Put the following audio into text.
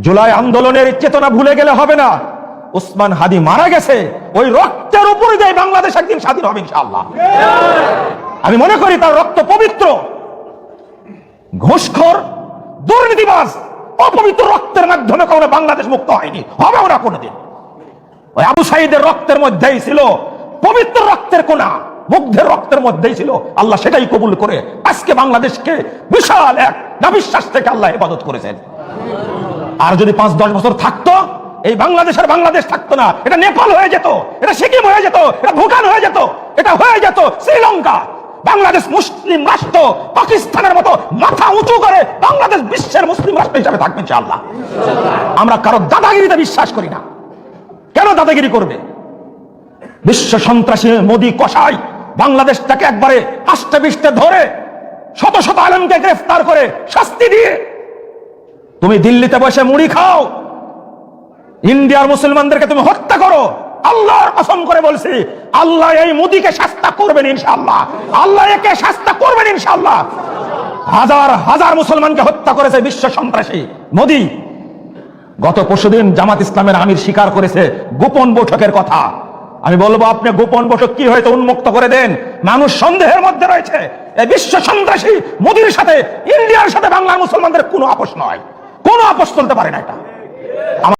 জুলাই আন্দোলনের চেতনা ভুলে গেলে হবে না। ওসমান হাদি মারা গেছে, ওই রক্তের উপরে দিয়ে বাংলাদেশ একদিন স্বাধীন হবে ইনশাআল্লাহ। আমি মনে করি তার রক্ত পবিত্র। ঘুষখোর, দুর্নীতিবাজ, অপবিত্র রক্তের মাধ্যমে কখনো বাংলাদেশ মুক্ত হয়নি, হবেও না কোনোদিন। ওই আবু সাঈদের রক্তের মধ্যেই ছিল পবিত্র রক্তের কোনা, মুগ্ধের রক্তের মধ্যেই ছিল। আল্লাহ সেটাই কবুল করে আজকে বাংলাদেশকে বিশাল এক নাবিশ্বাস থেকে আল্লাহ হেফাজত করেছেন। আর যদি 5-10 বছর থাকতো, এই বাংলাদেশের বাংলাদেশ থাকতো না, এটা নেপাল হয়ে যেত, এটা সিকিম হয়ে যেত, এটা ভুটান হয়ে যেত, এটা হয়ে যেত শ্রীলঙ্কা। বাংলাদেশ মুসলিম রাষ্ট্র পাকিস্তানের মতো মাথা উঁচু করে বাংলাদেশ বিশ্বের মুসলিম রাষ্ট্র হিসেবে থাকবে ইনশাআল্লাহ। আমরা কারো দাদাগিরিতে বিশ্বাস করি না। কেন দাদাগিরি করবে? বিশ্ব সন্ত্রাসী মোদি কসাই বাংলাদেশটাকে একবারে আষ্টে পৃষ্ঠে ধরে শত শত আলেমকে গ্রেফতার করে শাস্তি দিয়ে তুমি দিল্লিতে বসে মুড়ি খাও, ইন্ডিয়ার মুসলমানদেরকে তুমি হত্যা করো। আল্লাহর কসম করে বলছি, আল্লাহ এই মোদিকে শাস্তি করবেন ইনশাআল্লাহ। আল্লাহ একে শাস্তি করবেন ইনশাআল্লাহ। হাজার হাজার মুসলমানকে হত্যা করেছে বিশ্ব সন্ত্রাসী মোদি। গত পরশুদিন জামাত ইসলামের আমির স্বীকার করেছে গোপন বৈঠকের কথা। আমি বলবো, আপনি গোপন বৈঠক কি হয়তো উন্মুক্ত করে দেন। মানুষ সন্দেহের মধ্যে রয়েছে। এই বিশ্ব সন্ত্রাসী মোদির সাথে ইন্ডিয়ার সাথে বাংলার মুসলমানদের কোনো আপোষ নয়, কোনো আপোষ চলতে পারে না এটা।